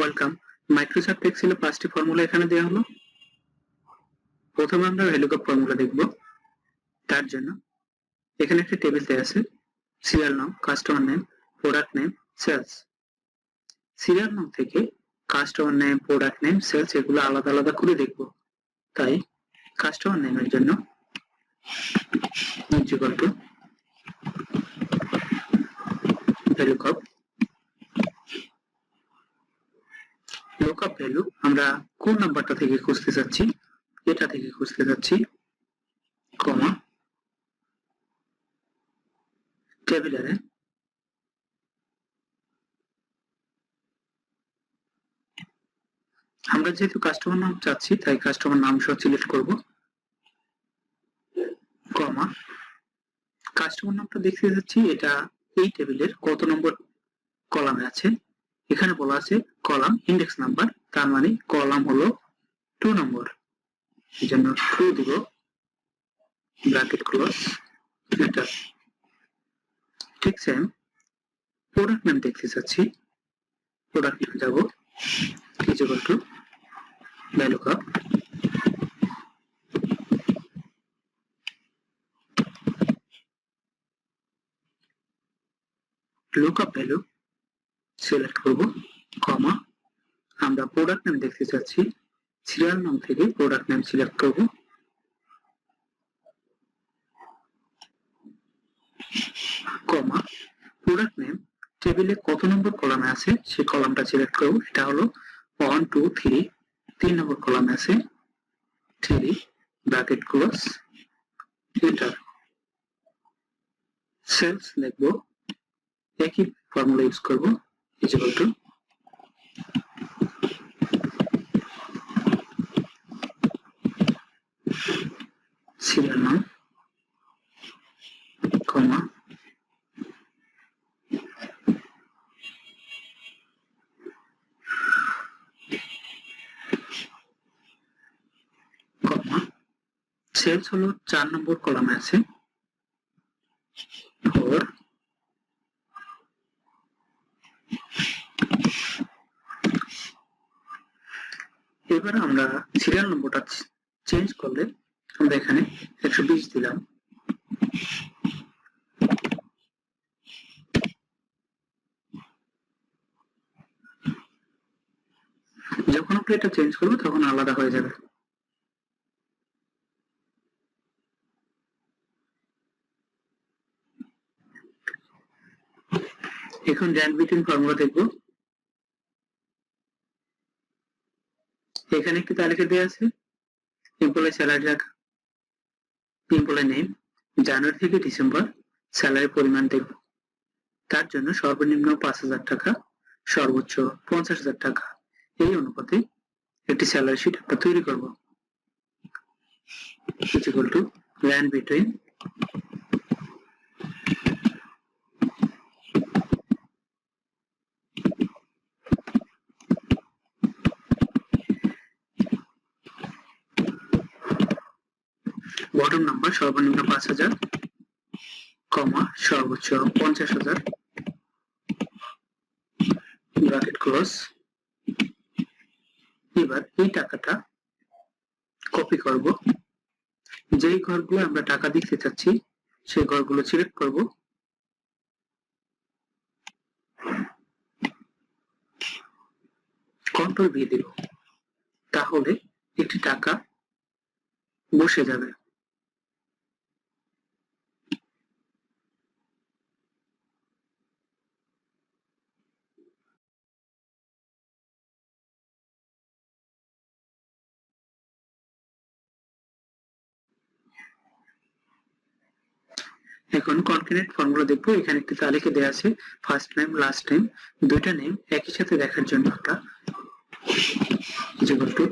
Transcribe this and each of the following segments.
Welcome. Microsoft এক্সেলে 5টি formula এখানে দেওয়া হলো। প্রথমে আমরা ভ্যালুকাপ ফর্মুলা দেখব। তার জন্য এখানে একটা টেবিল দেওয়া আছে, সিরিয়াল নাম, customer name, product name, sales. Serial নাম থেকে customer name, product name, sales এগুলো আলাদা আলাদা করে দেখব। তাই কাস্টমার নেমের জন্য equal to vlookup lookup value আমরা কোন নাম্বারটা থেকে খুঁজতে চাচ্ছি, এটা থেকে খুঁজতে যাচ্ছি, কমা টেবিলারে আমরা যেহেতু কাস্টমার নাম চাচ্ছি তাই কাস্টমার নাম সহ সিলেক্ট করব, কমা কাস্টমার নামটা দেখতে যাচ্ছি এটা এই টেবিলের কত নম্বর কলামে আছে। এখানে বলা আছে কলাম ইন্ডেক্স নাম্বার, তার মানে কলাম হলো 2 নম্বর, এই জন্য 2 দিব, ব্র্যাকেট ক্লোজ, এন্টার। ঠিক সেম প্রোডাক্ট নেম দেখতে চাচ্ছি, প্রোডাক্ট নেম যাব equal to vlookup lookup value select করব, কমা আমরা প্রোডাক্ট নেম দেখতে চাচ্ছি, সিরিয়াল নাম থেকে প্রোডাক্ট নেম সিলেক্ট করব, কমা প্রোডাক্ট নেম টেবিলে কত নম্বর কলামে আছে সেই কলামটা সিলেক্ট করব। এটা হলো 1 2 3 3 নম্বর কলামে আছে, 3 ব্র্যাকেট ক্লোজ, এন্টার। সেলস লিখব, একই ফর্মুলা ইউজ করব, ইকুয়াল টু সিরিয়াল নাম, কমা কমা সেলস হলো 4 নম্বর কলামে আছে, 4। এবার আমরা সিরিয়াল নম্বরটা চেঞ্জ করলে আমরা এখানে 120 দিলাম, যখন আপনি এটা চেঞ্জ করবো তখন আলাদা হয়ে যাবে। এখন র্যাঙ্ক বিটুইন ফর্মুলা দেখব। এখানে একটি তালিকা দেওয়া আছে, এমপ্লয়ি স্যালারি রাখা, এমপ্লয়ি নেম, জানুয়ারি থেকে ডিসেম্বর স্যালারি পরিমাণ দেখব। তার জন্য সর্বনিম্ন 5,000 টাকা, সর্বোচ্চ 50,000 টাকা, এই অনুপাতে একটি স্যালারি শিট আমরা তৈরি করব, equal to rank between bottom number সর্বনিম্ন 5,000, কমা সর্বোচ্চ 50,000, ব্র্যাকেট ক্লোজ। এবার এই টাকাটা কপি করব, যেই ঘরগুলো আমরা টাকা দিতে চাচ্ছি সেই ঘরগুলো সিলেক্ট করব, কন্ট্রোল ভি দিব, তাহলে একটি টাকা বসে যাবে। এখন কনক্যাটেনেট ফর্মুলা দেখবো। এখানে একটি তালিকা দেওয়া আছে, ফার্স্ট নেম লাস্ট নেম, দুইটা নেম একই সাথে দেখার জন্য একটা equal to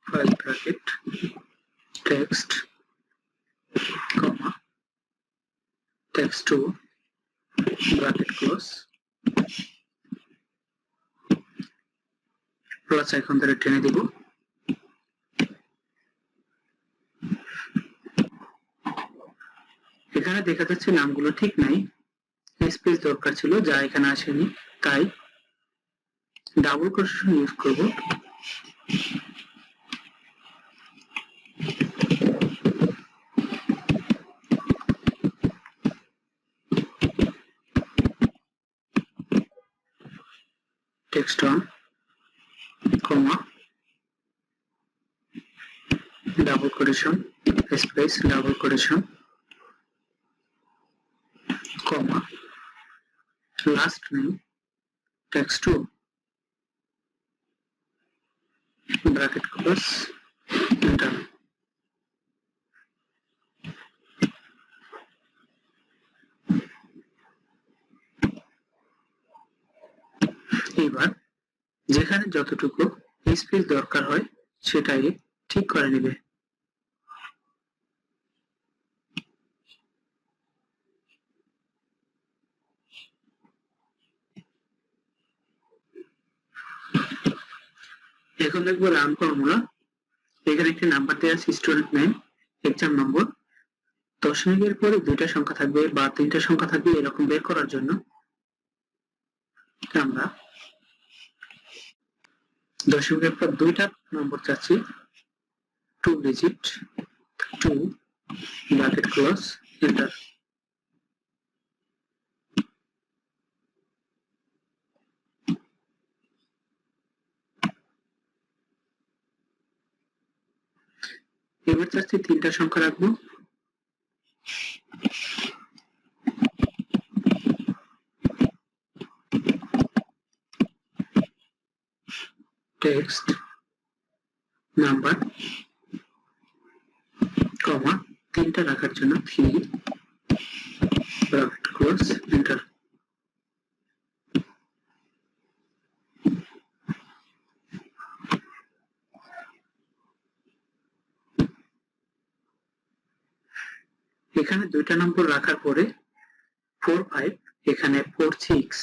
first bracket text, comma text to, bracket close, plus icon ধরে টেনে দিব। এখানে দেখা যাচ্ছে নামগুলো ঠিক নাই, স্পেস দরকার ছিল যা এখানে আসেনি, তাই ডাবল কোটেশন ইউজ করব। Text on comma double quotation space double quotation comma last name text to bracket close enter. এবার যেখানে যতটুকু স্পেস দরকার হয় সেটাই ঠিক করে নেবে। এখন দেখবো রান ফর্মুলা। এখানে একটি নাম্বার দেওয়া আছে স্টুডেন্ট নেম, এক্সাম নম্বর, দশমিকের পরে দুইটা সংখ্যা থাকবে বা তিনটা সংখ্যা থাকবে এরকম বের করার জন্য আমরা দশমিকের পর দুইটা নম্বর চাচ্ছি, 2 ডিজিট 2 ব্র্যাকেট ক্লোজ এন্টার। এবার চাচ্ছি তিনটা সংখ্যা রাখবো, টেক্সট নাম্বার কমা তিনটা রাখার জন্য 3 ব্র্যাকেট ক্লোজ এন্টার। এখানে দুইটা নম্বর রাখার পরে 4 5 এখানে 4 6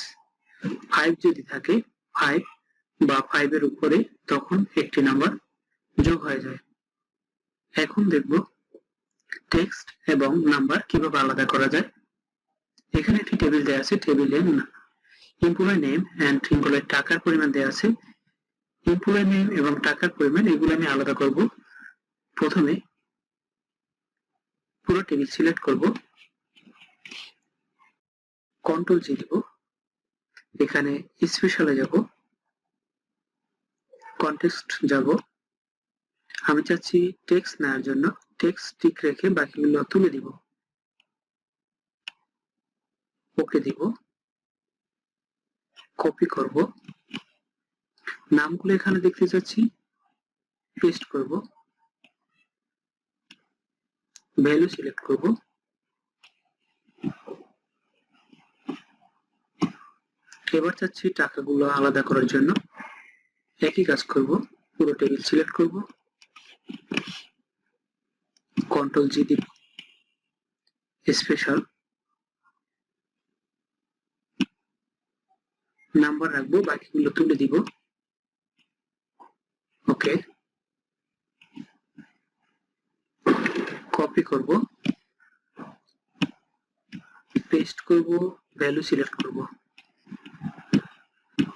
5 যদি থাকে 5 বা 5 এর উপরে তখন একটি নাম্বার যোগ হয়ে যায়। এখন দেখব টেক্সট এবং নাম্বার কিভাবে আলাদা করা যায়। এখানে একটি টেবিল দেওয়া আছে, টেবিলে এমপ্লয়ি নেম এন্ড এমপ্লয়ি টাকার পরিমাণ দেওয়া আছে। এমপ্লয়ি নেম এবং টাকার পরিমাণ এগুলো আমি আলাদা করব। প্রথমে পুরো টেবিল সিলেক্ট করব, কন্ট্রোল জি দিব, এখানে স্পেশালে যাব, কনটেক্সট যাব, আমি চাচ্ছি টেক্সট নেওয়ার জন্য টেক্সট টিক রেখে বাকিগুলো তুলে দিব, ওকে দিব, কপি করব, নামগুলো এখানে দেখতে চাচ্ছি, পেস্ট করব, ভ্যালু সিলেক্ট করব, এবার চাচ্ছি টাকাগুলো আলাদা করার জন্য একই কাজ করব, পুরো টেবিল সিলেক্ট করব, কন্ট্রোল জি দিব, স্পেশাল নাম্বার রাখবো, বাকিগুলো তুলে দিব, ওকে, কপি করব, পেস্ট করব, ভ্যালু সিলেক্ট করব,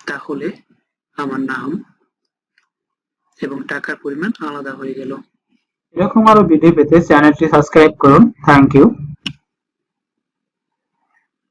তাহলে আমার নাম এবং টাকার পরিমাণ আলাদা হয়ে গেল। এরকম আরো ভিডিও পেতে চ্যানেলটি সাবস্ক্রাইব করুন। Thank you.